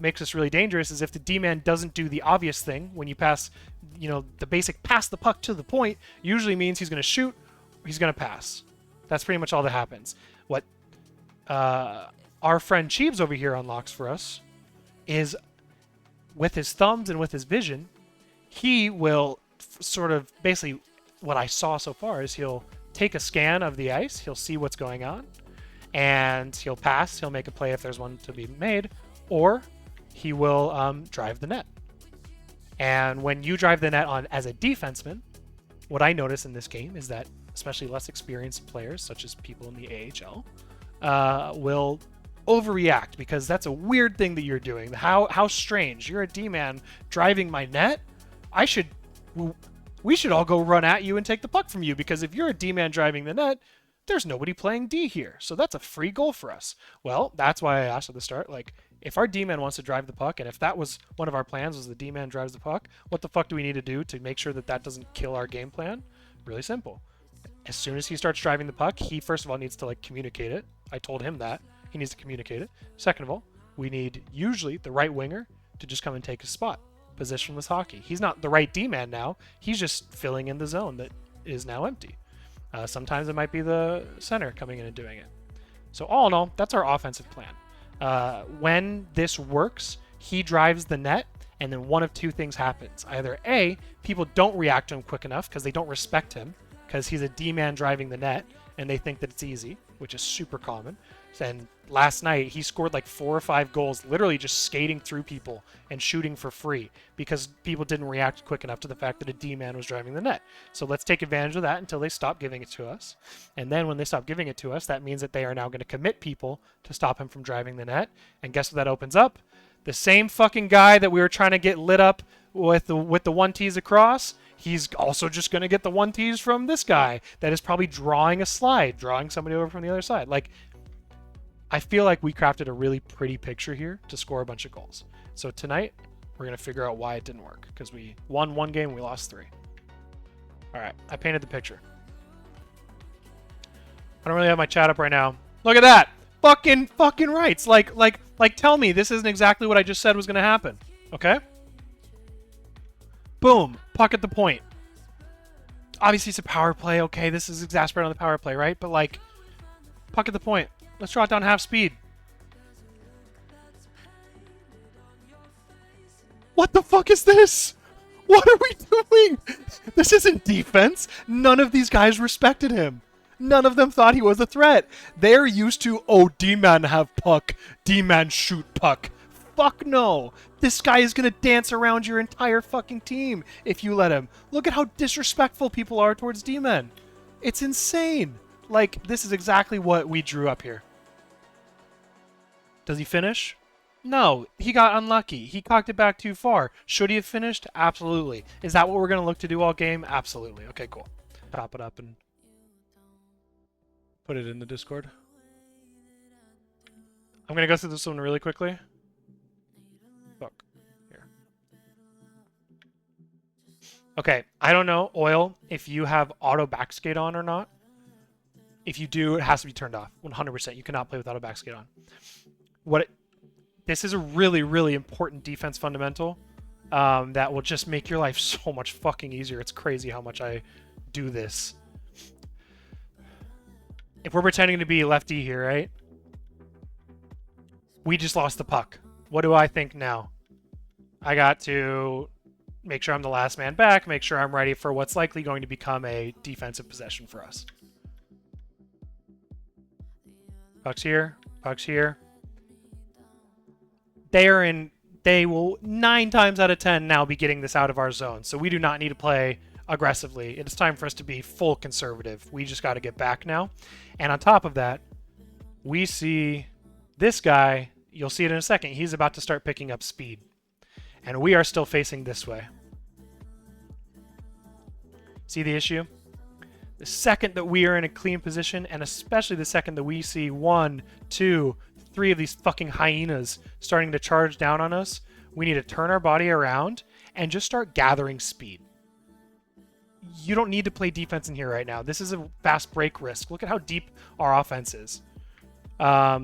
makes us really dangerous is if the D-man doesn't do the obvious thing when you pass, the basic pass the puck to the point usually means he's going to shoot, or he's going to pass. That's pretty much all that happens. What our friend Cheebs over here unlocks for us is with his thumbs and with his vision, he will sort of basically what I saw so far is he'll take a scan of the ice, he'll see what's going on, and he'll pass, he'll make a play if there's one to be made, or he will drive the net. And when you drive the net on as a defenseman, what I notice in this game is that especially less experienced players, such as people in the AHL, will overreact because that's a weird thing that you're doing. How strange. You're a D-man driving my net? We should all go run at you and take the puck from you, because if you're a D-man driving the net, there's nobody playing D here. So that's a free goal for us. Well, that's why I asked at the start, like, if our D-man wants to drive the puck, and if that was one of our plans was the D-man drives the puck, what the fuck do we need to do to make sure that that doesn't kill our game plan? Really simple. As soon as he starts driving the puck, he first of all needs to like communicate it. I told him that. He needs to communicate it. Second of all, we need usually the right winger to just come and take his spot. Positionless hockey. He's not the right D-man now. He's just filling in the zone that is now empty. Sometimes it might be the center coming in and doing it. So all in all, that's our offensive plan. When this works, he drives the net, and then one of two things happens. Either A, people don't react to him quick enough because they don't respect him, because he's a D-man driving the net, and they think that it's easy, which is super common. And last night, he scored like 4 or 5 goals, literally just skating through people and shooting for free because people didn't react quick enough to the fact that a D-man was driving the net. So let's take advantage of that until they stop giving it to us. And then when they stop giving it to us, that means that they are now going to commit people to stop him from driving the net. And guess what that opens up? The same fucking guy that we were trying to get lit up with the 1-Ts across, he's also just going to get the 1-Ts from this guy that is probably drawing a slide, drawing somebody over from the other side. Like, I feel like we crafted a really pretty picture here to score a bunch of goals. So tonight, we're going to figure out why it didn't work, because we won 1 game, we lost 3. All right, I painted the picture. I don't really have my chat up right now. Look at that. Fucking rights. Like tell me this isn't exactly what I just said was going to happen. Okay? Boom. Puck at the point. Obviously, it's a power play. Okay, this is exasperating on the power play, right? But, like, puck at the point. Let's draw it down half speed. What the fuck is this? What are we doing? This isn't defense. None of these guys respected him. None of them thought he was a threat. They're used to, oh, D-man have puck. D-man shoot puck. Fuck no. This guy is going to dance around your entire fucking team if you let him. Look at how disrespectful people are towards D-men. It's insane. Like, this is exactly what we drew up here. Does he finish? No, he got unlucky. He cocked it back too far. Should he have finished? Absolutely. Is that what we're going to look to do all game? Absolutely. Okay, cool. Chop it up and put it in the Discord. I'm going to go through this one really quickly. Fuck. Here. Okay, I don't know, Oil, if you have auto backskate on or not. If you do, it has to be turned off. 100%. You cannot play with auto backskate on. This is a really, really important defense fundamental that will just make your life so much fucking easier. It's crazy how much I do this. If we're pretending to be lefty here, right? We just lost the puck. What do I think now? I got to make sure I'm the last man back, make sure I'm ready for what's likely going to become a defensive possession for us. Puck's here. Puck's here. They will 9 times out of 10 now be getting this out of our zone. So we do not need to play aggressively. It is time for us to be full conservative. We just got to get back now. And on top of that, we see this guy. You'll see it in a second. He's about to start picking up speed. And we are still facing this way. See the issue? The second that we are in a clean position, and especially the second that we see 1, 2, 3 of these fucking hyenas starting to charge down on us, we need to turn our body around and just start gathering speed. You don't need to play defense in here right now. This is a fast break risk. Look at how deep our offense is.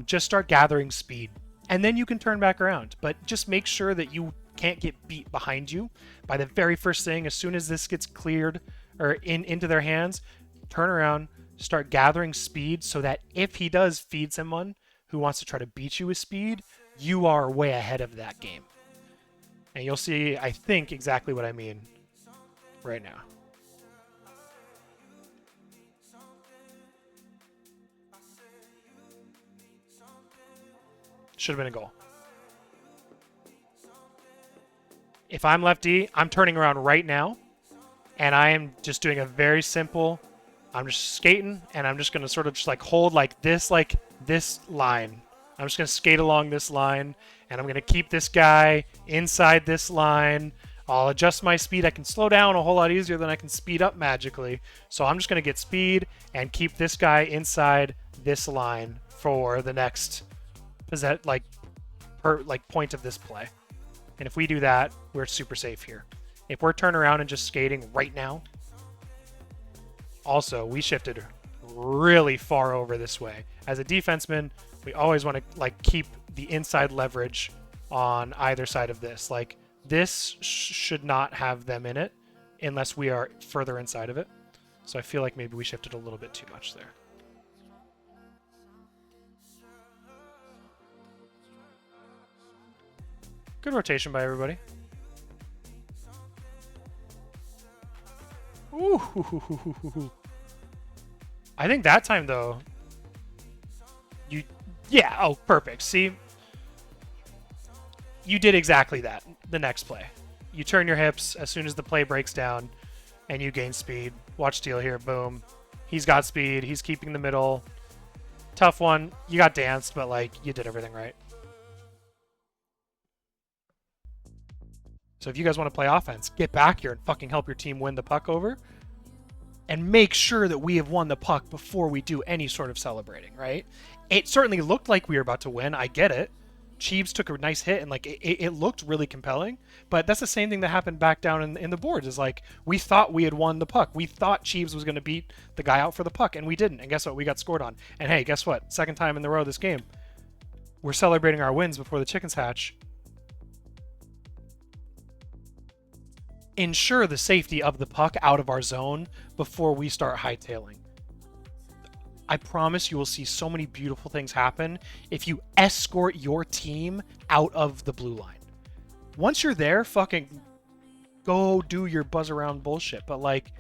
Just start gathering speed. and then you can turn back around. But just make sure that you can't get beat behind you by the very first thing. As soon as this gets cleared or into their hands, turn around, start gathering speed so that if he does feed someone who wants to try to beat you with speed, you are way ahead of that game. And you'll see, I think, exactly what I mean right now. Should have been a goal. If I'm lefty, I'm turning around right now, and I am just doing a very simple, I'm just skating, and I'm just going to sort of just like hold like this line. I'm just going to skate along this line, and I'm going to keep this guy inside this line. I'll adjust my speed. I can slow down a whole lot easier than I can speed up magically. So I'm just going to get speed and keep this guy inside this line for the next point of this play. And if we do that, we're super safe here. If we're turning around and just skating right now, also, we shifted really far over this way. As a defenseman, we always want to like keep the inside leverage on either side of this. Like this should not have them in it unless we are further inside of it. So I feel like maybe we shifted a little bit too much there. Good rotation by everybody. Ooh. I think that time though, perfect. See, you did exactly that. The next play, you turn your hips as soon as the play breaks down, and you gain speed. Watch Steele here, boom. He's got speed. He's keeping the middle. Tough one. You got danced, but like you did everything right. So if you guys want to play offense, get back here and fucking help your team win the puck over. And make sure that we have won the puck before we do any sort of celebrating, right? It certainly looked like we were about to win. I get it. Chiefs took a nice hit, and like it looked really compelling. But that's the same thing that happened back down in the boards. Is like we thought we had won the puck. We thought Chiefs was going to beat the guy out for the puck, and we didn't. And guess what? We got scored on. And hey, guess what? Second time in the row this game, we're celebrating our wins before the chickens hatch. Ensure the safety of the puck out of our zone before we start hightailing. I promise you will see so many beautiful things happen if you escort your team out of the blue line. Once you're there, fucking go do your buzz around bullshit. But like,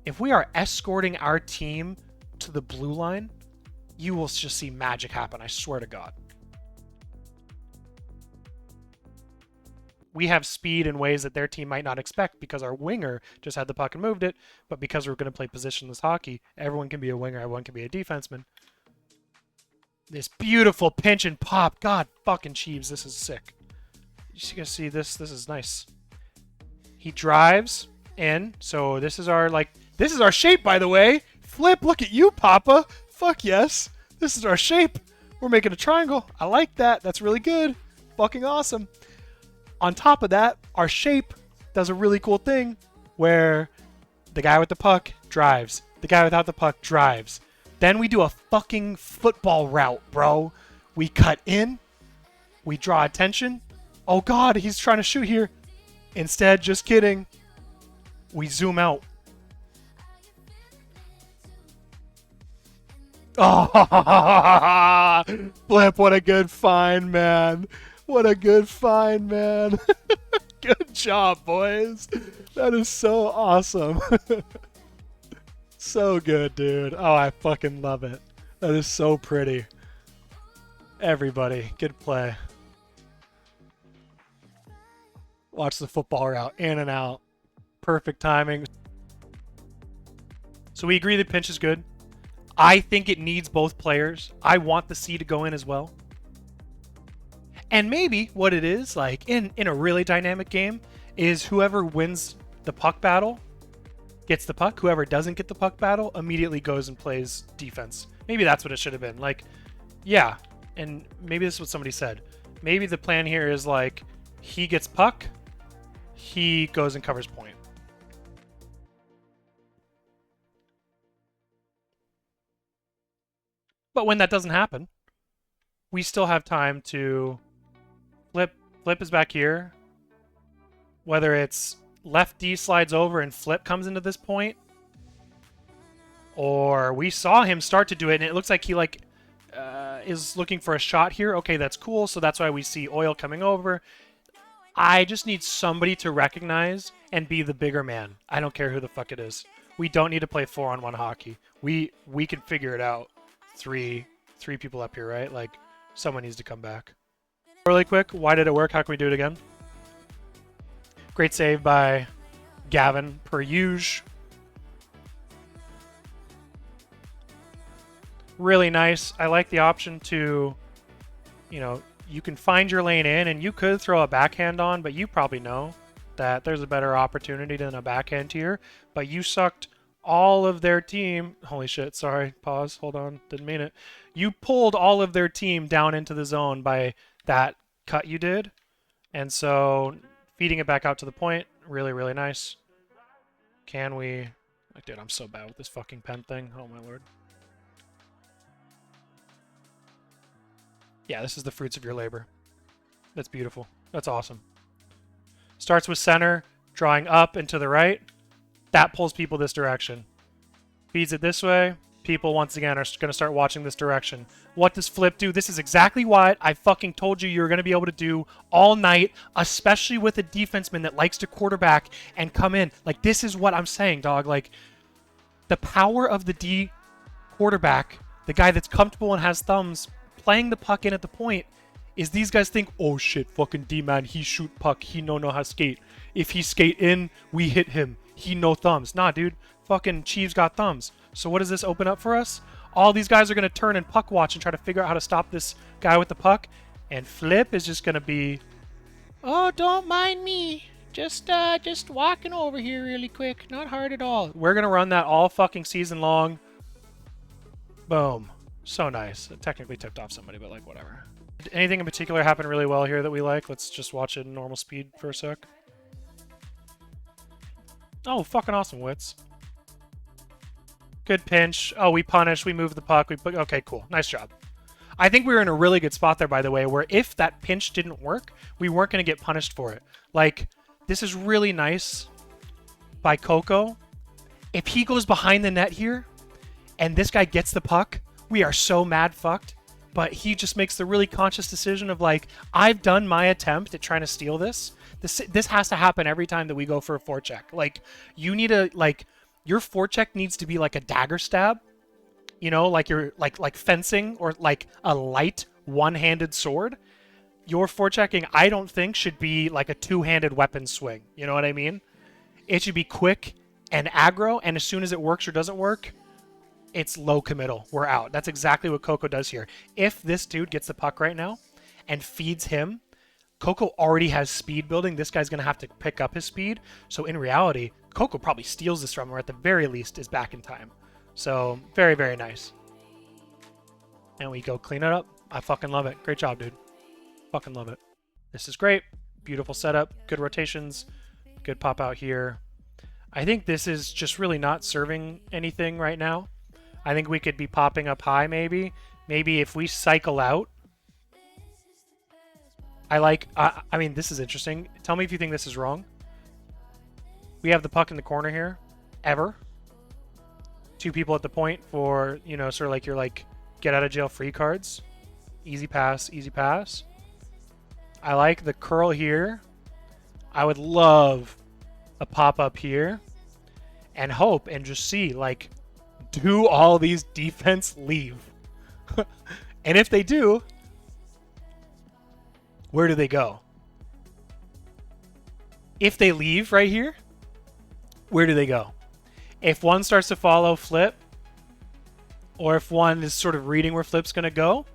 if we are escorting our team to the blue line, you will just see magic happen, I swear to God. We have speed in ways that their team might not expect because our winger just had the puck and moved it, but because we're going to play positionless hockey, everyone can be a winger, everyone can be a defenseman. This beautiful pinch and pop. God fucking Chiefs, this is sick. You guys see this? This is nice. He drives in, so this is our shape, by the way. Flip, look at you, Papa. Fuck yes. This is our shape. We're making a triangle. I like that. That's really good. Fucking awesome. On top of that, our shape does a really cool thing where the guy with the puck drives. The guy without the puck drives. Then we do a fucking football route, bro. We cut in. We draw attention. Oh, God, he's trying to shoot here. Instead, just kidding. We zoom out. Oh, Flip, what a good find, man. What a good find, man. Good job, boys. That is so awesome. So good, dude. Oh, I fucking love it. That is so pretty. Everybody, good play. Watch the football route. In and out. Perfect timing. So we agree that pinch is good. I think it needs both players. I want the C to go in as well. And maybe what it is, like in a really dynamic game, is whoever wins the puck battle gets the puck. Whoever doesn't get the puck battle immediately goes and plays defense. Maybe that's what it should have been. Like, yeah, and maybe this is what somebody said. Maybe the plan here is like, he gets puck, he goes and covers point. But when that doesn't happen, we still have time to Flip is back here. Whether it's left D slides over and Flip comes into this point, or we saw him start to do it, and it looks like he is looking for a shot here. Okay, that's cool. So that's why we see Oil coming over. I just need somebody to recognize and be the bigger man. I don't care who the fuck it is. We don't need to play 4-on-1 hockey. We can figure it out. Three people up here, right? Like, someone needs to come back. Really quick, why did it work? How can we do it again? Great save by Gavin, per usual. Really nice. I like the option to, you know, you can find your lane in, and you could throw a backhand on, but you probably know that there's a better opportunity than a backhand here. But you sucked all of their team. Holy shit, sorry. Pause. Hold on. Didn't mean it. You pulled all of their team down into the zone by that cut you did. And so feeding it back out to the point, really, really nice. Can we... Like, dude, I'm so bad with this fucking pen thing. Oh, my lord. Yeah, this is the fruits of your labor. That's beautiful. That's awesome. Starts with center, drawing up and to the right. That pulls people this direction. Feeds it this way. People, once again, are going to start watching this direction. What does Flip do? This is exactly what I fucking told you were going to be able to do all night, especially with a defenseman that likes to quarterback and come in. Like, this is what I'm saying, dog. Like, the power of the D quarterback, the guy that's comfortable and has thumbs, playing the puck in at the point, is these guys think, oh shit, fucking D-man, he shoot puck, he know how skate. If he skate in, we hit him. He no thumbs. Nah, dude, fucking Chiefs got thumbs. So what does this open up for us? All these guys are going to turn and puck watch and try to figure out how to stop this guy with the puck. And Flip is just going to be, oh, don't mind me. Just walking over here really quick. Not hard at all. We're going to run that all fucking season long. Boom. So nice. It technically tipped off somebody, but like, whatever. Did anything in particular happen really well here that we like? Let's just watch it in normal speed for a sec. Oh, fucking awesome, Wits. Good pinch. Oh, we punish. We move the puck. Okay, cool. Nice job. I think we were in a really good spot there, by the way, where if that pinch didn't work, we weren't going to get punished for it. Like, this is really nice by Coco. If he goes behind the net here and this guy gets the puck, we are so mad fucked. But he just makes the really conscious decision of like, I've done my attempt at trying to steal this. This has to happen every time that we go for a forecheck. Like, you need a, like, your forecheck needs to be like a dagger stab. You know, like you're like fencing or like a light one-handed sword. Your forechecking, I don't think, should be like a two-handed weapon swing. You know what I mean? It should be quick and aggro, and as soon as it works or doesn't work, it's low committal. We're out. That's exactly what Coco does here. If this dude gets the puck right now and feeds him, Coco already has speed building. This guy's going to have to pick up his speed. So in reality, Coco probably steals this from him, or at the very least is back in time. So very, very nice. And we go clean it up. I fucking love it. Great job, dude. Fucking love it. This is great. Beautiful setup. Good rotations. Good pop out here. I think this is just really not serving anything right now. I think we could be popping up high maybe. Maybe if we cycle out. I mean, this is interesting. Tell me if you think this is wrong. We have the puck in the corner here. Ever. Two people at the point for, you know, sort of like your like get out of jail free cards. Easy pass, easy pass. I like the curl here. I would love a pop up here and hope and just see, like, do all these defense leave? And if they do, where do they go? If they leave right here, where do they go? If one starts to follow Flip, or if one is sort of reading where Flip's going to go,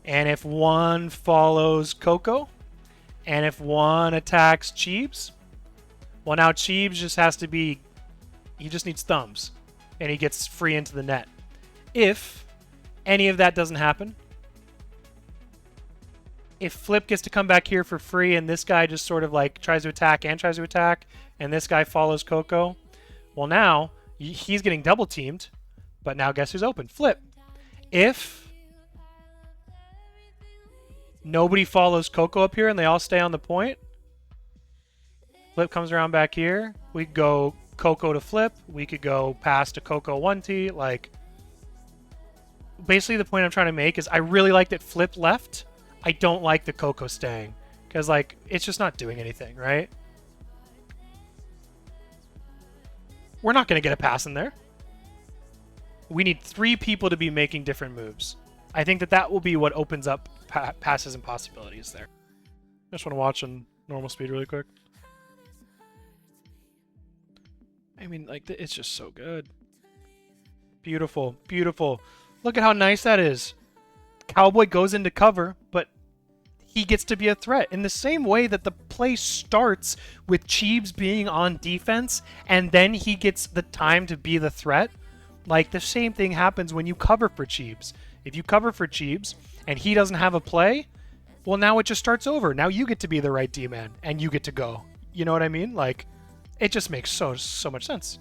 and if one follows Coco, and if one attacks Cheebs, well, now Cheebs just has to be, he just needs thumbs, and he gets free into the net. If any of that doesn't happen, if Flip gets to come back here for free, and this guy just sort of like tries to attack, and this guy follows Coco, well, now he's getting double teamed, but now guess who's open? Flip. If Nobody follows Coco up here and they all stay on the point. Flip comes around back here. We could go Coco to Flip. We could go pass to Coco 1T. Like, basically the point I'm trying to make is I really like that Flip left. I don't like the Coco staying. Because, like, it's just not doing anything, right? We're not going to get a pass in there. We need 3 people to be making different moves. I think that that will be what opens up passes and possibilities there. I just want to watch on normal speed really quick. I mean, like, it's just so good. Beautiful, beautiful. Look at how nice that is. Cowboy goes into cover, but he gets to be a threat in the same way that the play starts with Cheebs being on defense and then he gets the time to be the threat. Like, the same thing happens when you cover for Cheebs. If you cover for Cheebs and he doesn't have a play, well, now it just starts over. Now you get to be the right D-man and you get to go. You know what I mean? Like, it just makes so much sense.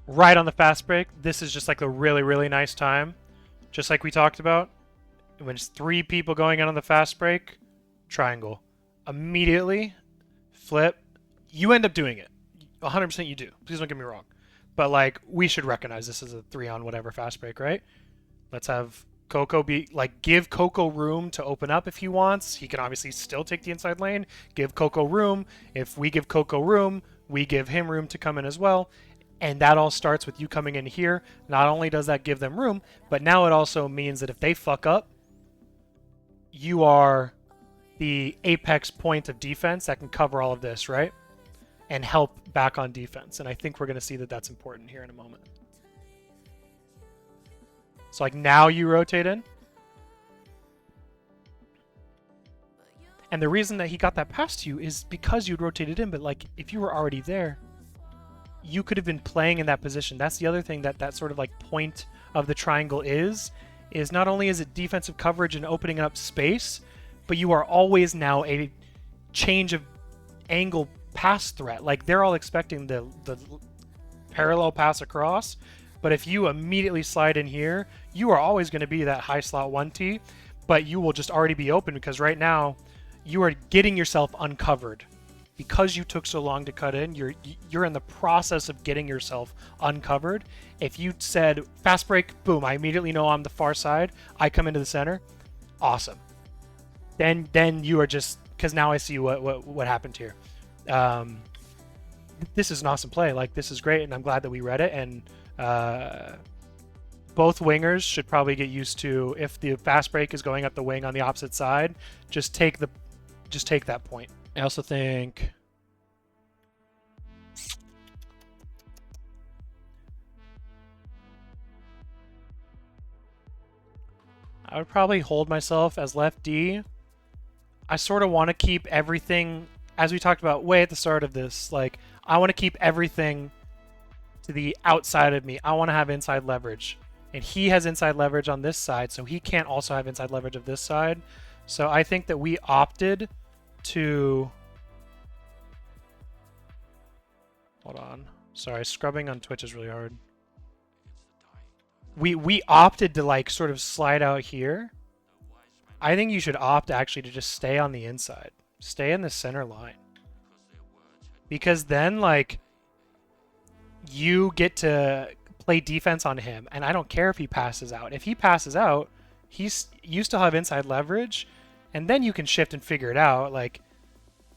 Right on the fast break. This is just like a really, really nice time. Just like we talked about. When it's 3 people going in on the fast break, triangle. Immediately, flip. You end up doing it. 100% you do. Please don't get me wrong. But, like, we should recognize this as a 3 on whatever fast break, right? Let's have Coco be, like, give Coco room to open up if he wants. He can obviously still take the inside lane. Give Coco room. If we give Coco room, we give him room to come in as well. And that all starts with you coming in here. Not only does that give them room, but now it also means that if they fuck up, you are the apex point of defense that can cover all of this, right? And help back on defense. And I think we're going to see that that's important here in a moment. So, like, now you rotate in. And the reason that he got that pass to you is because you'd rotated in. But, like, if you were already there, you could have been playing in that position. That's the other thing that sort of, like, point of the triangle is not only is it defensive coverage and opening up space, but you are always now a change of angle pass threat. Like, they're all expecting the parallel pass across, but if you immediately slide in here, you are always going to be that high slot 1T, but you will just already be open because right now you are getting yourself uncovered. Because you took so long to cut in, you're in the process of getting yourself uncovered. If you said fast break, boom, I immediately know I'm the far side. I come into the center, awesome. Then you are just, because now I see what happened here. This is an awesome play. Like, this is great, and I'm glad that we read it. And both wingers should probably get used to, if the fast break is going up the wing on the opposite side, just take that point. I also think I would probably hold myself as left D. I sort of want to keep everything, as we talked about way at the start of this, like, I want to keep everything to the outside of me. I want to have inside leverage. And he has inside leverage on this side, so he can't also have inside leverage of this side. So I think that we opted to... Hold on. Sorry, scrubbing on Twitch is really hard. We opted to, like, sort of slide out here. I think you should opt actually to just stay on the inside. Stay in the center line. Because then, like, you get to play defense on him, and I don't care if he passes out. If he passes out, you still have inside leverage, and then you can shift and figure it out. Like,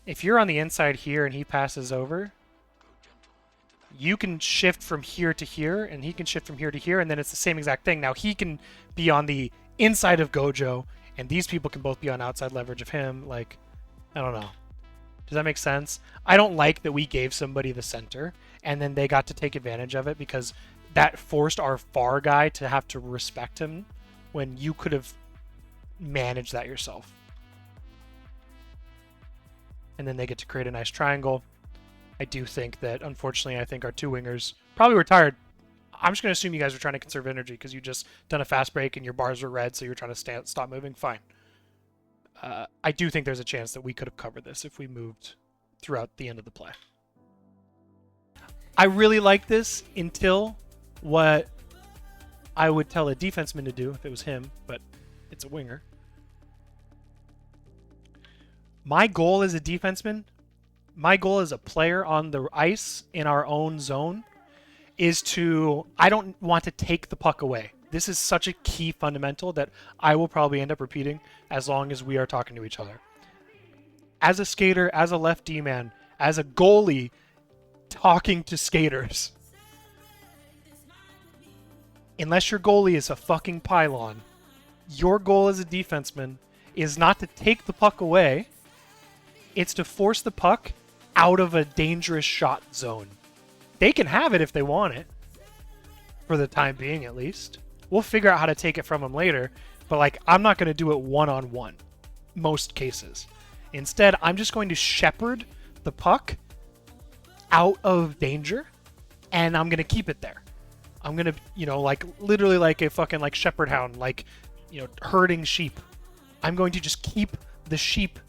if you're on the inside here and he passes over, you can shift from here to here, and he can shift from here to here, and then it's the same exact thing. Now he can be on the inside of Gojo, and these people can both be on outside leverage of him. Like, I don't know. Does that make sense? I don't like that we gave somebody the center, and then they got to take advantage of it because that forced our far guy to have to respect him when you could have managed that yourself. And then they get to create a nice triangle. I do think that, unfortunately, I think our 2 wingers probably were tired. I'm just going to assume you guys were trying to conserve energy because you just done a fast break and your bars were red, so you were trying to stop moving. Fine. I do think there's a chance that we could have covered this if we moved throughout the end of the play. I really like this until what I would tell a defenseman to do if it was him, but it's a winger. My goal as a defenseman, my goal as a player on the ice in our own zone is to, I don't want to take the puck away. This is such a key fundamental that I will probably end up repeating as long as we are talking to each other. As a skater, as a left D-man, as a goalie talking to skaters, unless your goalie is a fucking pylon, your goal as a defenseman is not to take the puck away, it's to force the puck out of a dangerous shot zone. They can have it if they want it, for the time being at least. We'll figure out how to take it from them later, but like, I'm not going to do it one-on-one, most cases. Instead, I'm just going to shepherd the puck out of danger, and I'm going to keep it there. I'm going to, like, literally like a fucking, like, shepherd hound, like, herding sheep. I'm going to just keep the sheep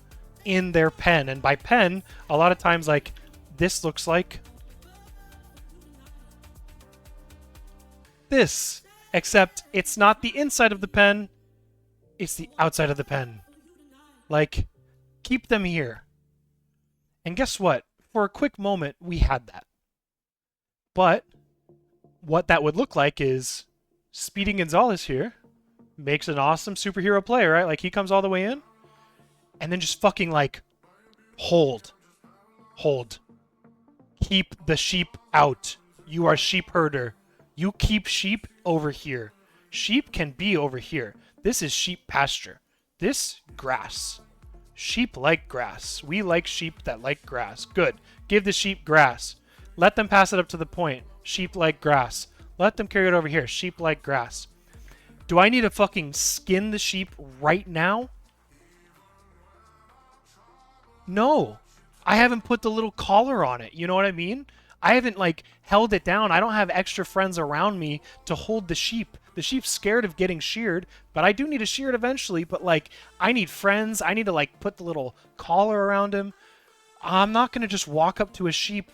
in their pen, and by pen, a lot of times, like, this looks like this, except it's not the inside of the pen, it's the outside of the pen. Like, keep them here. And guess what? For a quick moment, we had that. But what that would look like is Speedy Gonzalez here makes an awesome superhero play, right? Like, he comes all the way in, and then just fucking, like, hold. Keep the sheep out. You are sheep herder. You keep sheep over here. Sheep can be over here. This is sheep pasture. This, grass. Sheep like grass. We like sheep that like grass. Good. Give the sheep grass. Let them pass it up to the point. Sheep like grass. Let them carry it over here. Sheep like grass. Do I need to fucking skin the sheep right now? No. I haven't put the little collar on it. You know what I mean? I haven't, like, held it down. I don't have extra friends around me to hold the sheep. The sheep's scared of getting sheared, but I do need to shear it eventually. But, like, I need friends. I need to, like, put the little collar around him. I'm not going to just walk up to a sheep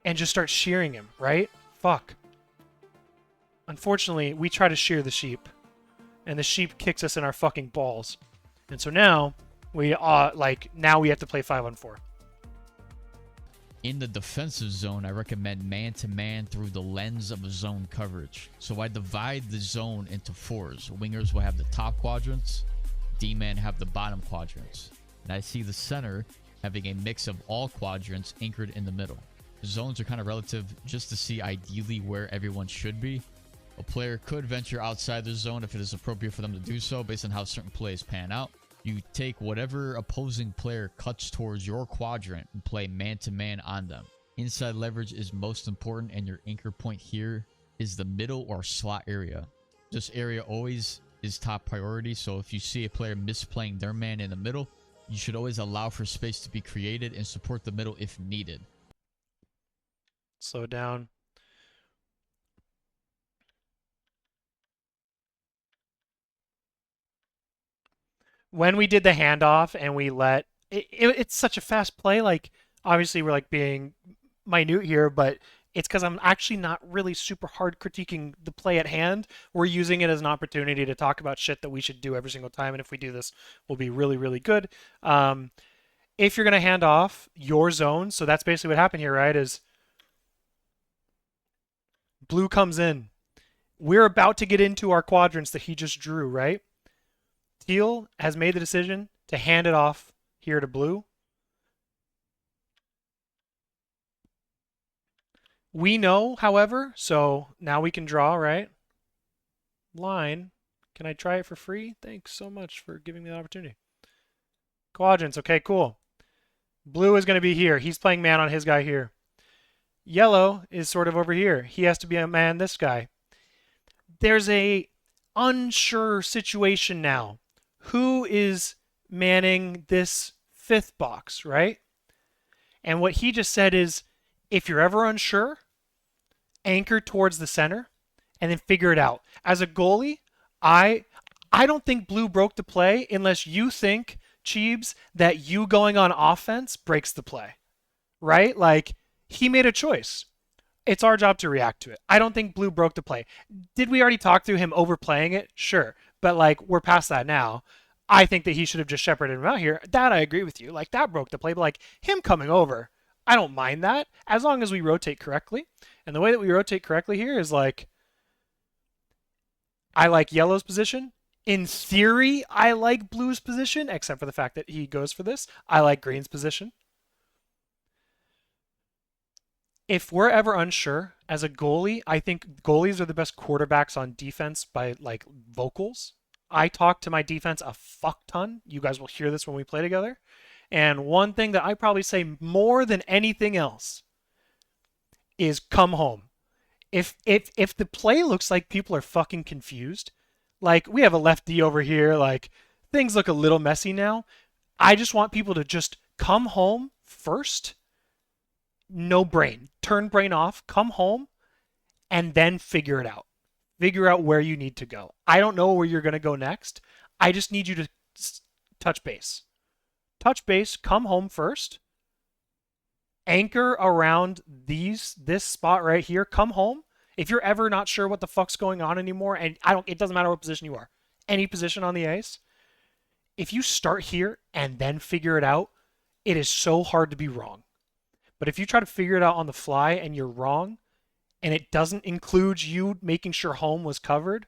and just start shearing him, right? Fuck. Unfortunately, we try to shear the sheep, and the sheep kicks us in our fucking balls. And so now, now we have to play 5-on-4. In the defensive zone, I recommend man-to-man through the lens of a zone coverage. So I divide the zone into fours. Wingers will have the top quadrants, D-men have the bottom quadrants. And I see the center having a mix of all quadrants anchored in the middle. The zones are kind of relative just to see ideally where everyone should be. A player could venture outside the zone if it is appropriate for them to do so based on how certain plays pan out. You take whatever opposing player cuts towards your quadrant and play man-to-man on them. Inside leverage is most important, and your anchor point here is the middle or slot area. This area always is top priority, so if you see a player misplaying their man in the middle, you should always allow for space to be created and support the middle if needed. Slow down. When we did the handoff and we let it's such a fast play, like, obviously we're like being minute here, but it's because I'm actually not really super hard critiquing the play at hand. We're using it as an opportunity to talk about shit that we should do every single time, and if we do this, we'll be really, really good. If you're going to hand off your zone, so that's basically what happened here, right, is blue comes in. We're about to get into our quadrants that he just drew, right? Teal has made the decision to hand it off here to blue. We know, however, so now we can draw, right? Line. Can I try it for free? Thanks so much for giving me the opportunity. Quadrants. Okay, cool. Blue is going to be here. He's playing man on his guy here. Yellow is sort of over here. He has to be a man this guy. There's a unsure situation now. Who is manning this fifth box, right? And what he just said is, if you're ever unsure, anchor towards the center and then figure it out. As a goalie, I don't think blue broke the play unless you think, Cheebs, that you going on offense breaks the play, right? Like, he made a choice. It's our job to react to it. I don't think blue broke the play. Did we already talk through him overplaying it? Sure. But like we're past that now. I think that he should have just shepherded him out here. That I agree with you. Like that broke the play, but like him coming over, I don't mind that as long as we rotate correctly. And the way that we rotate correctly here is like I like yellow's position. In theory, I like blue's position, except for the fact that he goes for this. I like green's position. If we're ever unsure as a goalie, I think goalies are the best quarterbacks on defense by like vocals. I talk to my defense a fuck ton. You guys will hear this when we play together. And one thing that I probably say more than anything else is come home. If the play looks like people are fucking confused, like we have a left D over here, like things look a little messy now. I just want people to just come home first. No brain. Turn brain off, come home, and then figure it out. Figure out where you need to go. I don't know where you're going to go next. I just need you to touch base. Touch base, come home first. Anchor around this spot right here. Come home. If you're ever not sure what the fuck's going on anymore, and it doesn't matter what position you are, any position on the ice, if you start here and then figure it out, it is so hard to be wrong. But if you try to figure it out on the fly and you're wrong, and it doesn't include you making sure home was covered,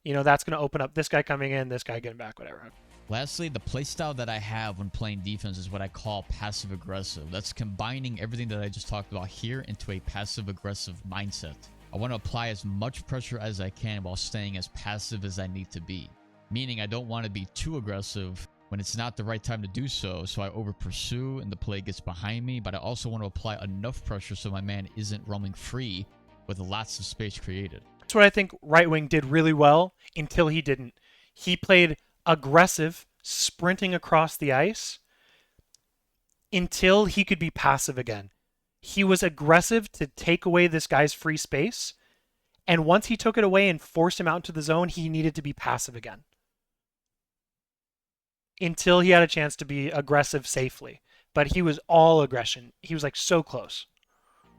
that's going to open up this guy coming in, this guy getting back, whatever. Lastly, the playstyle that I have when playing defense is what I call passive-aggressive. That's combining everything that I just talked about here into a passive-aggressive mindset. I want to apply as much pressure as I can while staying as passive as I need to be. Meaning I don't want to be too aggressive when it's not the right time to do so, so I over-pursue and the play gets behind me, but I also want to apply enough pressure so my man isn't roaming free with lots of space created. That's what I think right wing did really well until he didn't. He played aggressive, sprinting across the ice until he could be passive again. He was aggressive to take away this guy's free space, and once he took it away and forced him out into the zone, he needed to be passive again until he had a chance to be aggressive safely. But he was all aggression. He was like so close.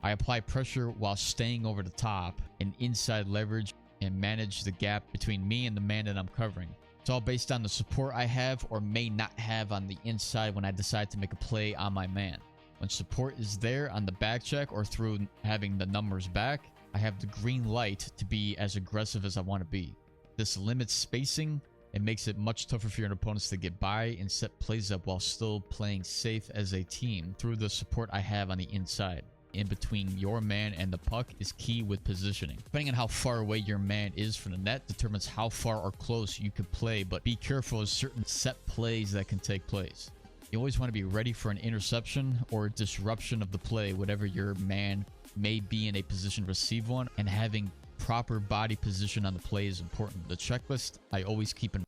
I apply pressure while staying over the top and inside leverage and manage the gap between me and the man that I'm covering. It's all based on the support I have or may not have on the inside when I decide to make a play on my man. When support is there on the back check or through having the numbers back, I have the green light to be as aggressive as I want to be. This limits spacing and makes it much tougher for your opponents to get by and set plays up while still playing safe as a team through the support I have on the inside. In between your man and the puck is key with positioning. Depending on how far away your man is from the net determines how far or close you could play, but be careful of certain set plays that can take place. You always want to be ready for an interception or disruption of the play, whatever your man may be in a position to receive one, and having proper body position on the play is important. The checklist I always keep in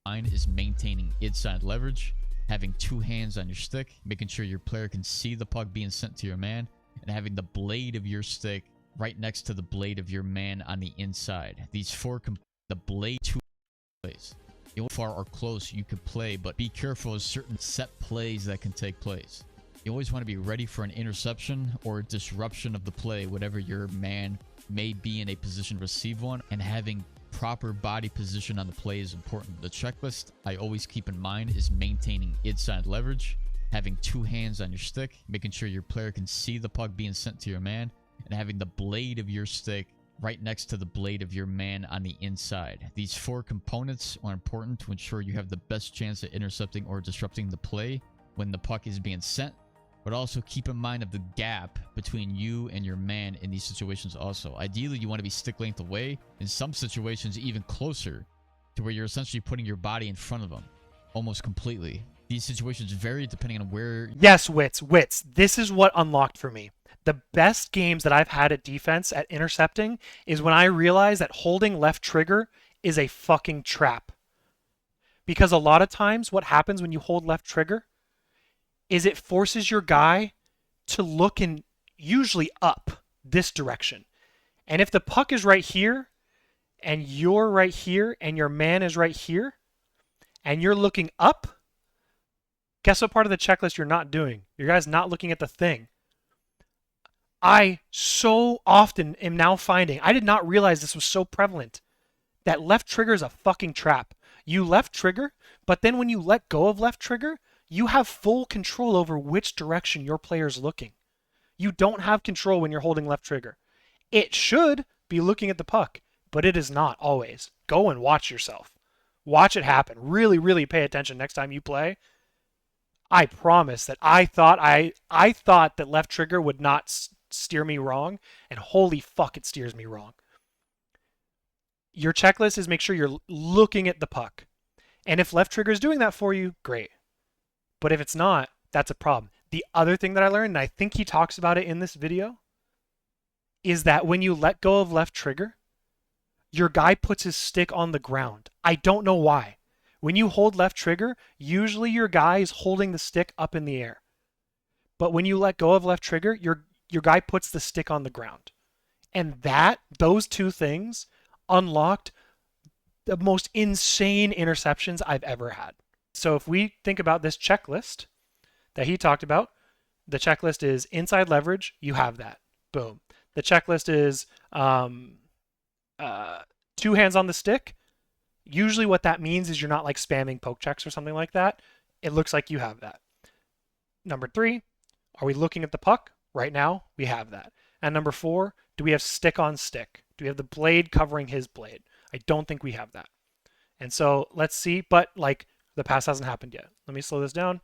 mind is maintaining inside leverage, having two hands on your stick, making sure your player can see the puck being sent to your man, and having the blade of your stick right next to the blade of your man on the inside. These four the blade two plays. How far or close you could play, but be careful of certain set plays that can take place. You always want to be ready for an interception or disruption of the play, whatever your man may be in a position to receive one, and having proper body position on the play is important. The checklist I always keep in mind is maintaining inside leverage, having two hands on your stick, making sure your player can see the puck being sent to your man, and having the blade of your stick right next to the blade of your man on the inside. These four components are important to ensure you have the best chance at intercepting or disrupting the play when the puck is being sent, but also keep in mind of the gap between you and your man in these situations also. Ideally, you want to be stick length away, in some situations even closer, to where you're essentially putting your body in front of them, almost completely. These situations vary depending on where... Yes, Wits. This is what unlocked for me. The best games that I've had at defense, at intercepting, is when I realize that holding left trigger is a fucking trap. Because a lot of times what happens when you hold left trigger is it forces your guy to look in, usually up, this direction. And if the puck is right here, and you're right here, and your man is right here, and you're looking up, guess what part of the checklist you're not doing? Your guy's not looking at the thing. I so often am now finding, I did not realize this was so prevalent, that left trigger is a fucking trap. You left trigger, but then when you let go of left trigger, you have full control over which direction your player's looking. You don't have control when you're holding left trigger. It should be looking at the puck, but it is not always. Go and watch yourself. Watch it happen. Really, really pay attention next time you play. I promise that I thought that left trigger would not steer me wrong, and holy fuck, it steers me wrong. Your checklist is make sure you're looking at the puck. And if left trigger is doing that for you, great. But if it's not, that's a problem. The other thing that I learned, and I think he talks about it in this video, is that when you let go of left trigger, your guy puts his stick on the ground. I don't know why. When you hold left trigger, usually your guy is holding the stick up in the air. But when you let go of left trigger, your guy puts the stick on the ground. And those two things unlocked the most insane interceptions I've ever had. So if we think about this checklist that he talked about, the checklist is inside leverage, you have that. Boom. The checklist is two hands on the stick. Usually what that means is you're not like spamming poke checks or something like that. It looks like you have that. Number 3, are we looking at the puck? Right now, we have that. And number 4, do we have stick on stick? Do we have the blade covering his blade? I don't think we have that. And so let's see, but like the pass hasn't happened yet. Let me slow this down.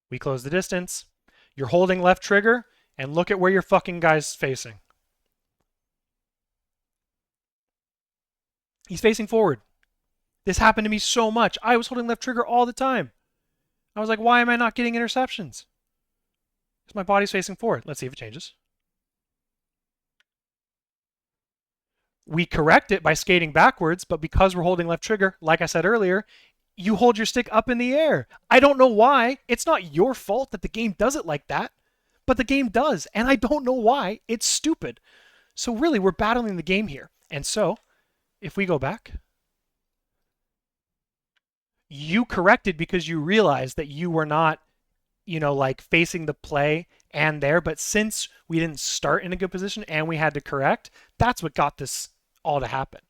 We close the distance. You're holding left trigger, and look at where your fucking guy's facing. He's facing forward. This happened to me so much. I was holding left trigger all the time. I was like, why am I not getting interceptions? Because my body's facing forward. Let's see if it changes. We correct it by skating backwards, but because we're holding left trigger, like I said earlier, you hold your stick up in the air. I don't know why. It's not your fault that the game does it like that, but the game does, and I don't know why. It's stupid. So really, we're battling the game here. And so, if we go back, you corrected because you realized that you were not, like facing the play and there. But since we didn't start in a good position and we had to correct, that's what got this all to happen.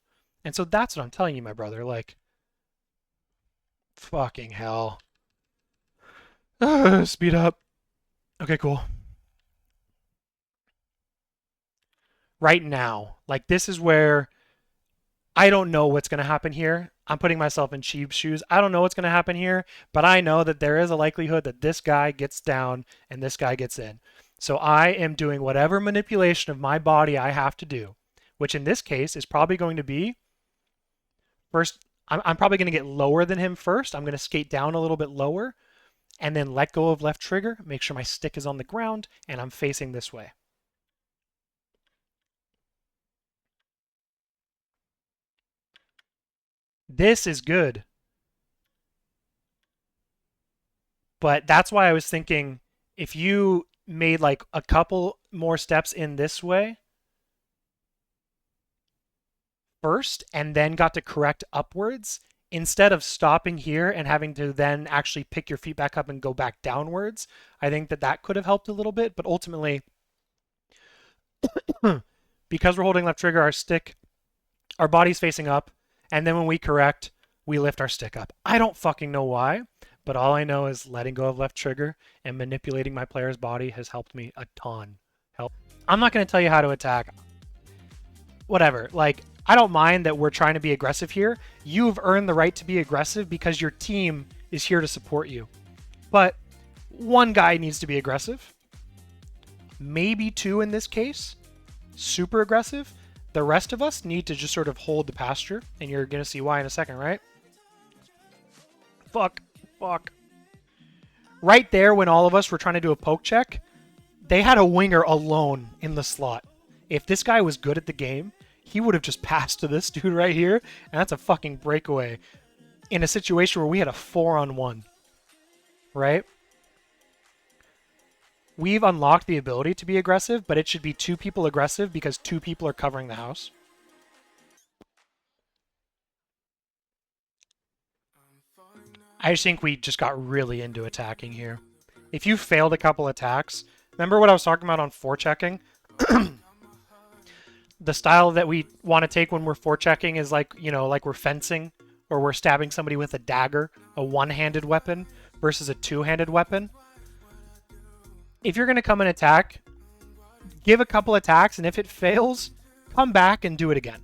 And so that's what I'm telling you, my brother. Like, fucking hell. Speed up. Okay, cool. Right now, like, this is where I don't know what's going to happen here. I'm putting myself in Cheeb's shoes. I don't know what's going to happen here, but I know that there is a likelihood that this guy gets down and this guy gets in. So I am doing whatever manipulation of my body I have to do, which in this case is probably going to be first, I'm probably going to get lower than him first. I'm going to skate down a little bit lower and then let go of left trigger, make sure my stick is on the ground and I'm facing this way. This is good. But that's why I was thinking if you made like a couple more steps in this way first and then got to correct upwards instead of stopping here and having to then actually pick your feet back up and go back downwards, I think that could have helped a little bit. But ultimately, because we're holding left trigger, our body's facing up, and then when we correct, we lift our stick up. I don't fucking know why, but all I know is letting go of left trigger and manipulating my player's body has helped me a ton. I'm not going to tell you how to attack. Whatever. Like, I don't mind that we're trying to be aggressive here. You've earned the right to be aggressive because your team is here to support you. But one guy needs to be aggressive. Maybe two in this case. Super aggressive. The rest of us need to just sort of hold the pasture, and you're going to see why in a second, right? Fuck. Right there, when all of us were trying to do a poke check, they had a winger alone in the slot. If this guy was good at the game, he would have just passed to this dude right here, and that's a fucking breakaway in a situation where we had a 4-on-1, right? We've unlocked the ability to be aggressive, but it should be two people aggressive because two people are covering the house. I just think we just got really into attacking here. If you failed a couple attacks, remember what I was talking about on forechecking? The style that we want to take when we're forechecking is like, you know, like we're fencing or we're stabbing somebody with a dagger, a one-handed weapon versus a two-handed weapon. If you're going to come and attack, give a couple attacks, and if it fails, come back and do it again.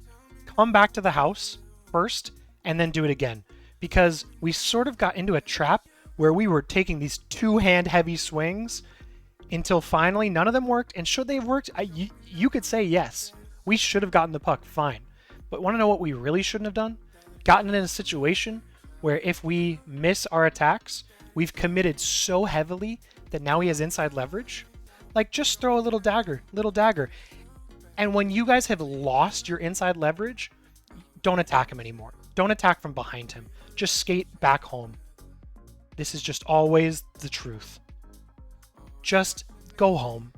Come back to the house first and then do it again. Because we sort of got into a trap where we were taking these two-hand heavy swings until finally none of them worked. And should they have worked, you could say yes. We should have gotten the puck, fine. But want to know what we really shouldn't have done? Gotten in a situation where if we miss our attacks, we've committed so heavily that now he has inside leverage. Like, just throw a little dagger. And when you guys have lost your inside leverage, don't attack him anymore. Don't attack from behind him. Just skate back home. This is just always the truth. Just go home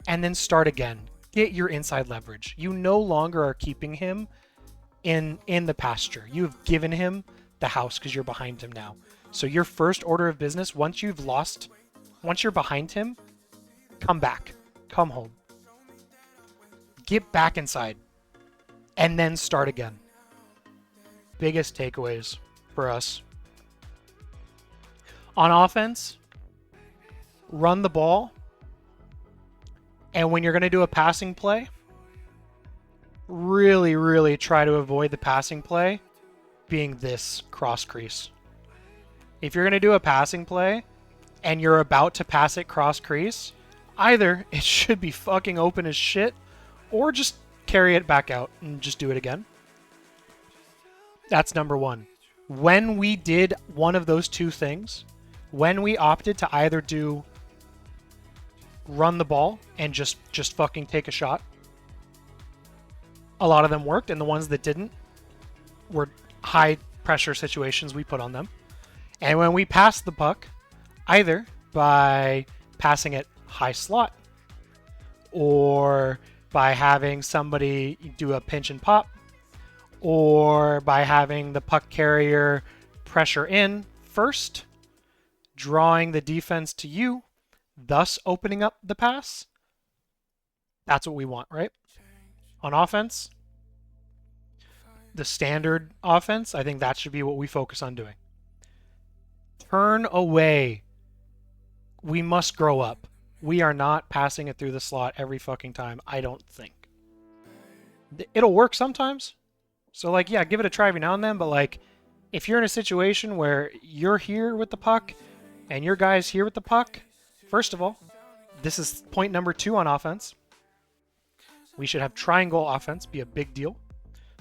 and then start again. Get your inside leverage. You no longer are keeping him in the pasture. You have given him the house because you're behind him now. So your first order of business, once you're behind him, come back. Come home. Get back inside. And then start again. Biggest takeaways for us. On offense, run the ball. And when you're going to do a passing play, really, really try to avoid the passing play being this cross crease. If you're going to do a passing play and you're about to pass it cross crease, either it should be fucking open as shit or just carry it back out and just do it again. That's number one. When we did one of those two things, when we opted to either do run the ball and just fucking take a shot, a lot of them worked, and the ones that didn't were high pressure situations we put on them. And when we passed the puck, either by passing it high slot or by having somebody do a pinch and pop, or by having the puck carrier pressure in first, drawing the defense to you, thus opening up the pass. That's what we want, right? On offense, the standard offense, I think that should be what we focus on doing. Turn away. We must grow up. We are not passing it through the slot every fucking time, I don't think. It'll work sometimes. So, like, yeah, give it a try every now and then, but, like, if you're in a situation where you're here with the puck and your guy's here with the puck, first of all, this is point number 2 on offense. We should have triangle offense be a big deal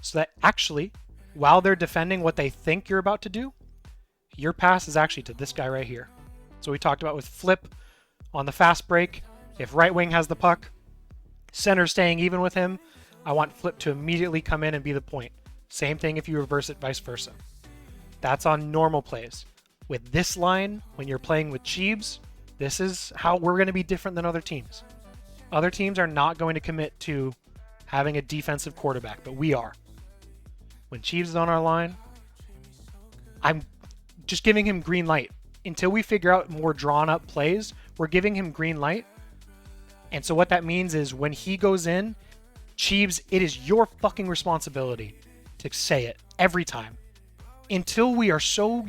so that actually, while they're defending what they think you're about to do, your pass is actually to this guy right here. So we talked about with Flip on the fast break. If right wing has the puck, center staying even with him, I want Flip to immediately come in and be the point. Same thing if you reverse it, vice versa. That's on normal plays. With this line, when you're playing with Cheebs, this is how we're going to be different than other teams. Other teams are not going to commit to having a defensive quarterback, but we are. When Cheebs is on our line, I'm just giving him green light. Until we figure out more drawn up plays, we're giving him green light. And so what that means is when he goes in, Cheebs, it is your fucking responsibility to say it every time. Until we are so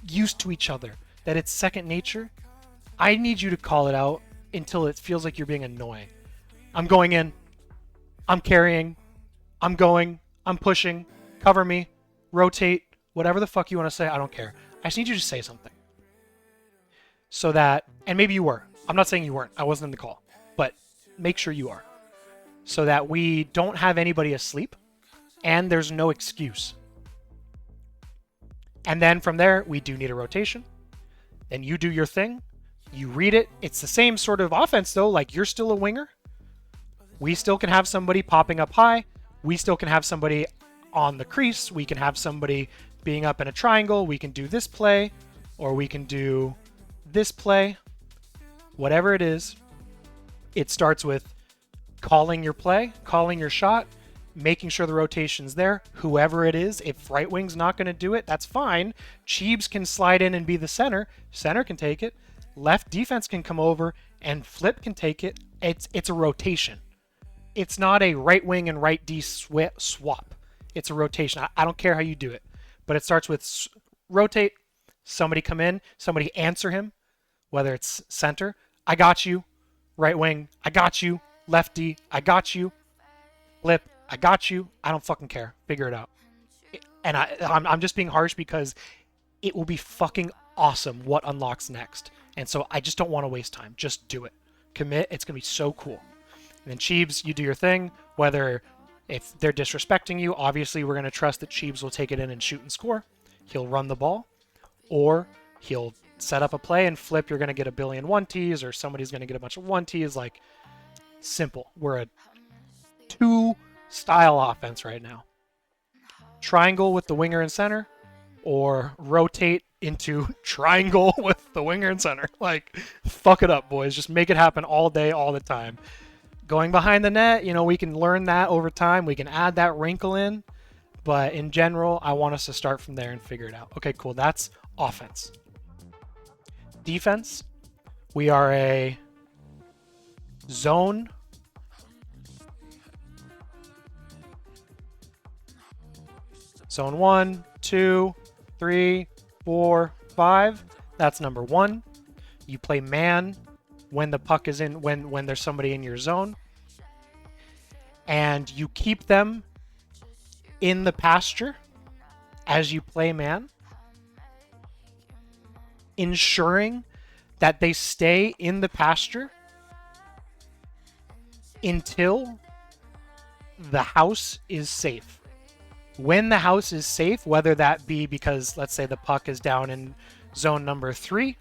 used to each other that it's second nature, I need you to call it out until it feels like you're being annoying. I'm going in. I'm carrying. I'm going. I'm pushing. Cover me. Rotate. Whatever the fuck you want to say, I don't care. I just need you to say something. So that, and maybe you were. I'm not saying you weren't. I wasn't in the call. But make sure you are. So that we don't have anybody asleep and there's no excuse. And then from there, we do need a rotation. Then you do your thing. You read it. It's the same sort of offense, though. Like, you're still a winger. We still can have somebody popping up high. We still can have somebody on the crease. We can have somebody being up in a triangle. We can do this play, or we can do this play. Whatever it is, it starts with calling your play, calling your shot, making sure the rotation's there. Whoever it is, if right wing's not going to do it, that's fine. Cheebs can slide in and be the center. Center can take it. Left defense can come over, and Flip can take it. It's a rotation. It's not a right wing and right D swap. It's a rotation. I don't care how you do it, but it starts with rotate. Somebody come in. Somebody answer him, whether it's center. I got you. Right wing. I got you. Left D. I got you. Flip. I got you. I don't fucking care. Figure it out. And I'm just being harsh because it will be fucking awesome what unlocks next. And so I just don't want to waste time. Just do it. Commit. It's going to be so cool. And then Cheebs, you do your thing. Whether if they're disrespecting you, obviously we're going to trust that Cheebs will take it in and shoot and score. He'll run the ball. Or he'll set up a play and Flip, you're going to get a billion 1Ts, or somebody's going to get a bunch of 1Ts. Like, simple. We're a 2-style offense right now. Triangle with the winger and center, or rotate into triangle with the winger and center. Like, fuck it up, boys. Just make it happen all day, all the time. Going behind the net, we can learn that over time. We can add that wrinkle in. But in general, I want us to start from there and figure it out. Okay, cool. That's offense. Defense, we are a zone. Zone 1, 2, 3, 4, 5. That's number 1. You play man when the puck is in, when there's somebody in your zone. And you keep them in the pasture as you play man, ensuring that they stay in the pasture until the house is safe. When the house is safe, whether that be because, let's say, the puck is down in zone number 3,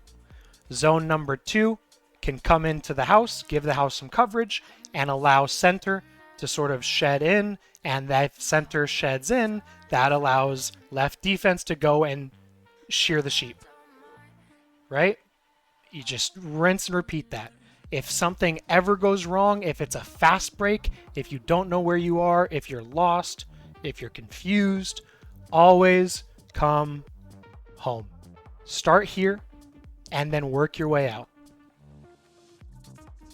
zone number 2 can come into the house, give the house some coverage, and allow center to sort of shed in, and that center sheds in, that allows left defense to go and shear the sheep. Right? You just rinse and repeat that. If something ever goes wrong, if it's a fast break, if you don't know where you are, if you're lost, if you're confused, always come home. Start here and then work your way out.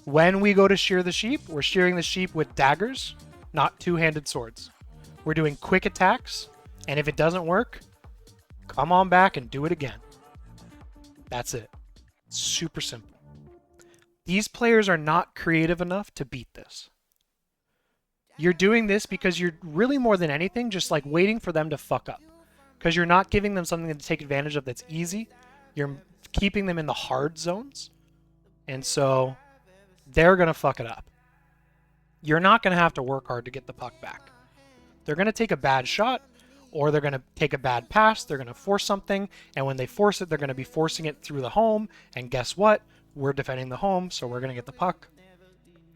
When we go to shear the sheep, we're shearing the sheep with daggers, not two-handed swords. We're doing quick attacks, and if it doesn't work, come on back and do it again. That's it. Super simple. These players are not creative enough to beat this. You're doing this because you're really more than anything just like waiting for them to fuck up. Because you're not giving them something to take advantage of that's easy. You're keeping them in the hard zones. And so they're going to fuck it up. You're not going to have to work hard to get the puck back. They're going to take a bad shot, or they're going to take a bad pass. They're going to force something, and when they force it, they're going to be forcing it through the home. And guess what? We're defending the home, so we're going to get the puck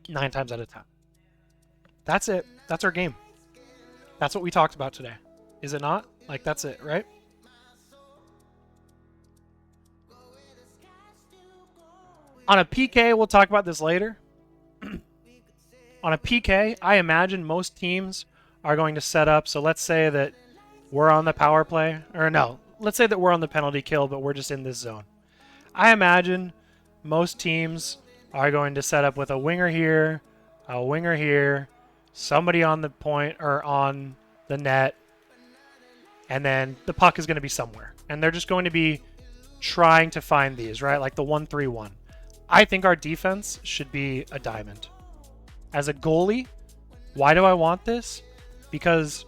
9 times out of 10. That's it. That's our game. That's what we talked about today. Is it not? Like, that's it, right? On a PK, we'll talk about this later. On a PK, I imagine most teams are going to set up. So let's say that we're on the power play. Or no, let's say that we're on the penalty kill, but we're just in this zone. I imagine most teams are going to set up with a winger here, somebody on the point or on the net, and then the puck is going to be somewhere. And they're just going to be trying to find these, right? Like the 1-3-1. I think our defense should be a diamond. As a goalie, why do I want this? Because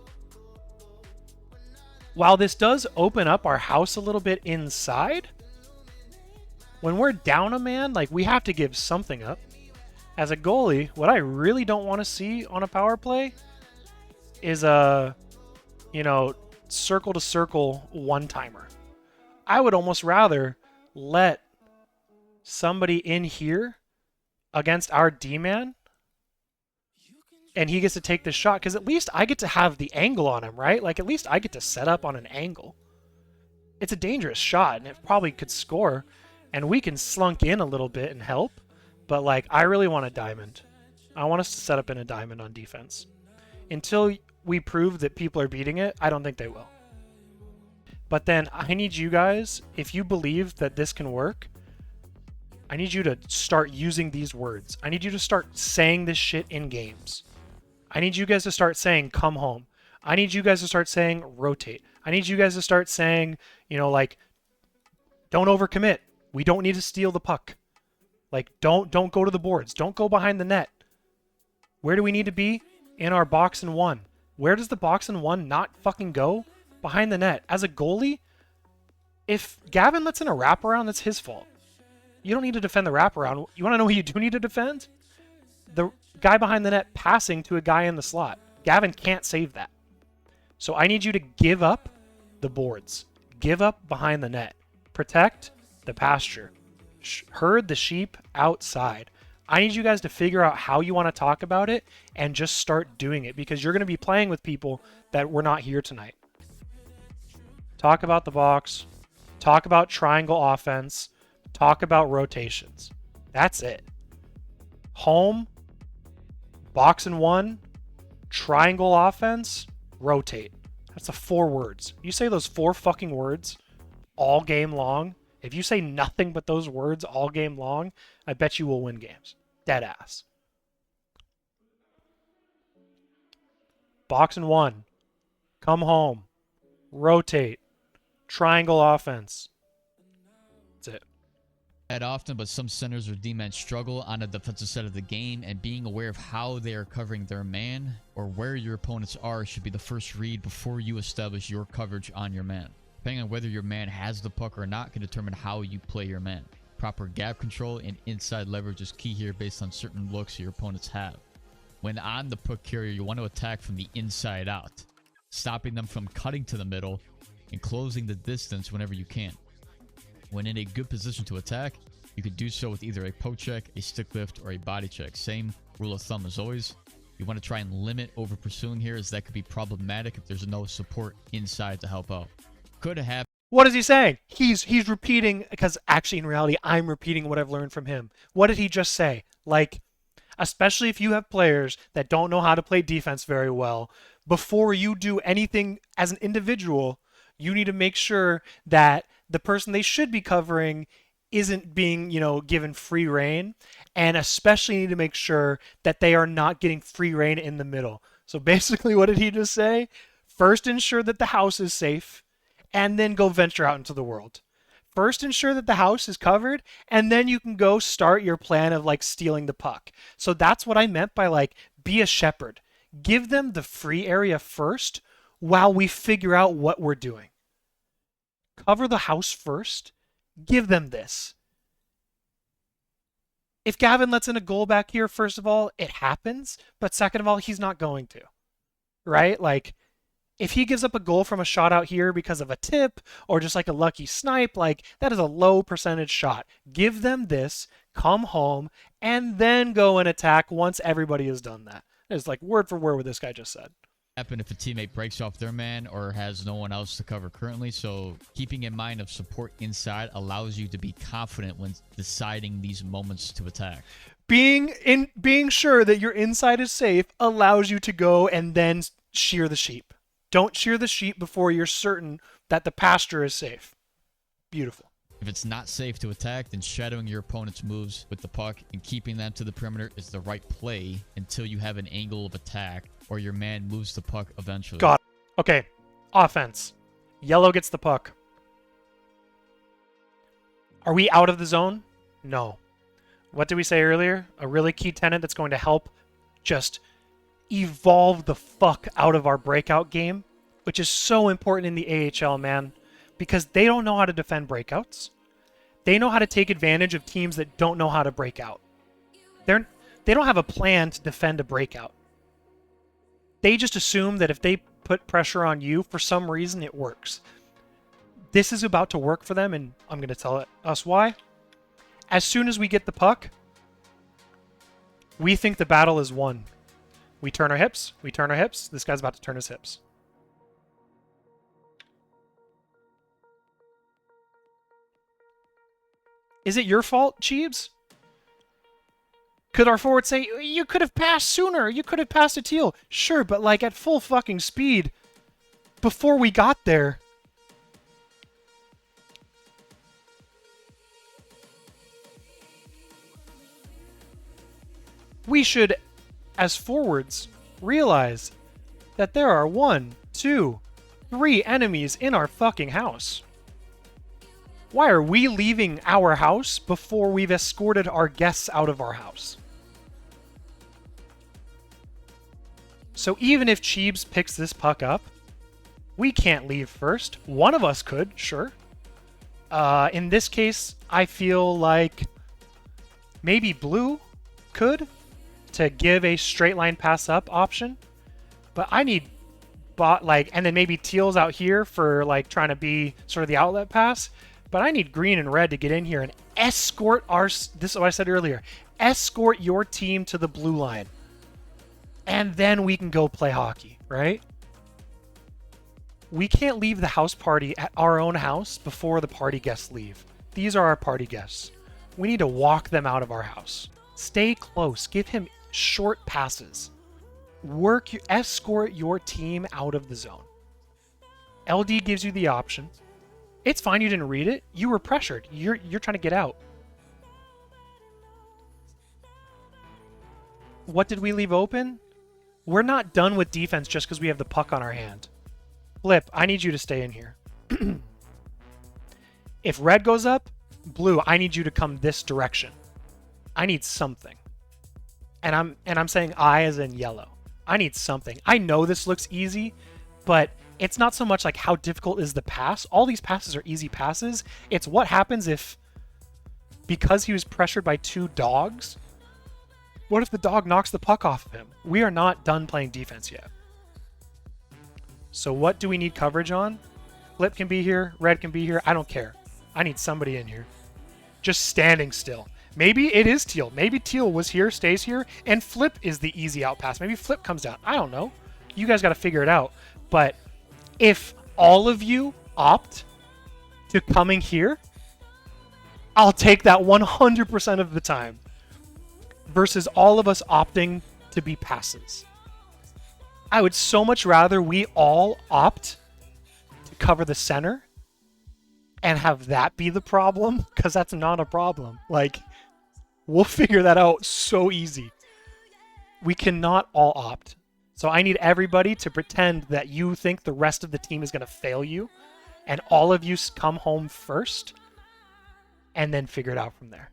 while this does open up our house a little bit inside, when we're down a man, like, we have to give something up. As a goalie, what I really don't want to see on a power play is a, circle-to-circle one-timer. I would almost rather let somebody in here against our D-man and he gets to take the shot, because at least I get to have the angle on him, right? Like, at least I get to set up on an angle. It's a dangerous shot, and it probably could score, and we can slunk in a little bit and help, but, like, I really want a diamond. I want us to set up in a diamond on defense. until we prove that people are beating it, I don't think they will. But then I need you guys, if you believe that this can work, I need you to start using these words. I need you to start saying this shit in games. I need you guys to start saying come home. I need you guys to start saying rotate. I need you guys to start saying, you know, like, don't overcommit. We don't need to steal the puck. Like, don't go to the boards. Don't go behind the net. Where do we need to be? In our box and one. Where does the box and one not fucking go? Behind the net. As a goalie, if Gavin lets in a wraparound, that's his fault. You don't need to defend the wraparound. You want to know who you do need to defend? The guy behind the net passing to a guy in the slot. Gavin can't save that. So I need you to give up the boards. Give up behind the net. Protect the pasture. Herd the sheep outside. I need you guys to figure out how you want to talk about it and just start doing it, because you're going to be playing with people that were not here tonight. Talk about the box. Talk about triangle offense. Talk about rotations. That's it. Home, box and one, triangle offense, rotate. That's the 4 words. You say those 4 fucking words all game long. If you say nothing but those words all game long, I bet you will win games. Dead ass. Box and one. Come home. Rotate. Triangle offense. That's it. That often, but some centers or D-men struggle on the defensive side of the game, and being aware of how they are covering their man or where your opponents are should be the first read before you establish your coverage on your man. Depending on whether your man has the puck or not can determine how you play your man. Proper gap control and inside leverage is key here based on certain looks your opponents have. When on the puck carrier, you want to attack from the inside out, stopping them from cutting to the middle and closing the distance whenever you can. When in a good position to attack, you could do so with either a poke check, a stick lift, or a body check. Same rule of thumb as always. You want to try and limit over pursuing here, as that could be problematic if there's no support inside to help out. Could have. What is he saying? He's repeating, because actually in reality I'm repeating what I've learned from him. What did he just say? Like, especially if you have players that don't know how to play defense very well, before you do anything as an individual, you need to make sure that the person they should be covering isn't being, given free reign, and especially need to make sure that they are not getting free reign in the middle. So basically, what did he just say? First, ensure that the house is safe, and then go venture out into the world. First, ensure that the house is covered, and then you can go start your plan of like stealing the puck. So that's what I meant by like, be a shepherd. Give them the free area first while we figure out what we're doing. Cover the house first. Give them this. If Gavin lets in a goal back here, first of all, it happens. But second of all, he's not going to. Right? Like, if he gives up a goal from a shot out here because of a tip or just like a lucky snipe, like, that is a low percentage shot. Give them this, come home, and then go and attack once everybody has done that. It's like word for word what this guy just said. Happen if a teammate breaks off their man or has no one else to cover currently. So keeping in mind of support inside allows you to be confident when deciding these moments to attack. Being sure that your inside is safe allows you to go and then shear the sheep. Don't shear the sheep before you're certain that the pasture is safe. Beautiful. If it's not safe to attack, then shadowing your opponent's moves with the puck and keeping them to the perimeter is the right play until you have an angle of attack or your man moves the puck eventually. Got it. Okay. Offense. Yellow gets the puck. Are we out of the zone? No. What did we say earlier? A really key tenet that's going to help just evolve the fuck out of our breakout game, which is so important in the AHL, man, because they don't know how to defend breakouts. They know how to take advantage of teams that don't know how to break out. They don't have a plan to defend a breakout. They just assume that if they put pressure on you, for some reason it works. This is about to work for them, and I'm going to tell us why. As soon as we get the puck, we think the battle is won. We turn our hips. We turn our hips. This guy's about to turn his hips. Is it your fault, Cheebs? Could our forward say, you could have passed sooner, you could have passed a teal? Sure, but like at full fucking speed before we got there. We should, as forwards, realize that there are 1, 2, 3 enemies in our fucking house. Why are we leaving our house before we've escorted our guests out of our house? So even if Cheebs picks this puck up, we can't leave first. One of us could, sure. In this case, I feel like maybe Blue could to give a straight line pass up option. But I need and then maybe Teal's out here for like trying to be sort of the outlet pass. But I need Green and Red to get in here and escort this is what I said earlier. Escort your team to the blue line. And then we can go play hockey, right? We can't leave the house party at our own house before the party guests leave. These are our party guests. We need to walk them out of our house. Stay close. Give him short passes. Escort your team out of the zone. LD gives you the option. It's fine you didn't read it. You were pressured. You're trying to get out. What did we leave open? We're not done with defense just because we have the puck on our hand. Flip, I need you to stay in here. If Red goes up, Blue, I need you to come this direction. I need something. And I'm saying I as in yellow. I need something. I know this looks easy, but it's not so much like how difficult is the pass. All these passes are easy passes. It's what happens if, because he was pressured by 2 dogs, what if the dog knocks the puck off of him? We are not done playing defense yet. So what do we need coverage on? Flip can be here. Red can be here. I don't care. I need somebody in here. Just standing still. Maybe it is Teal. Maybe Teal was here, stays here, and Flip is the easy out pass. Maybe Flip comes down. I don't know. You guys got to figure it out. But if all of you opt to coming here, I'll take that 100% of the time. Versus all of us opting to be passes. I would so much rather we all opt to cover the center and have that be the problem, because that's not a problem. Like, we'll figure that out so easy. We cannot all opt. So I need everybody to pretend that you think the rest of the team is going to fail you, and all of you come home first, and then figure it out from there.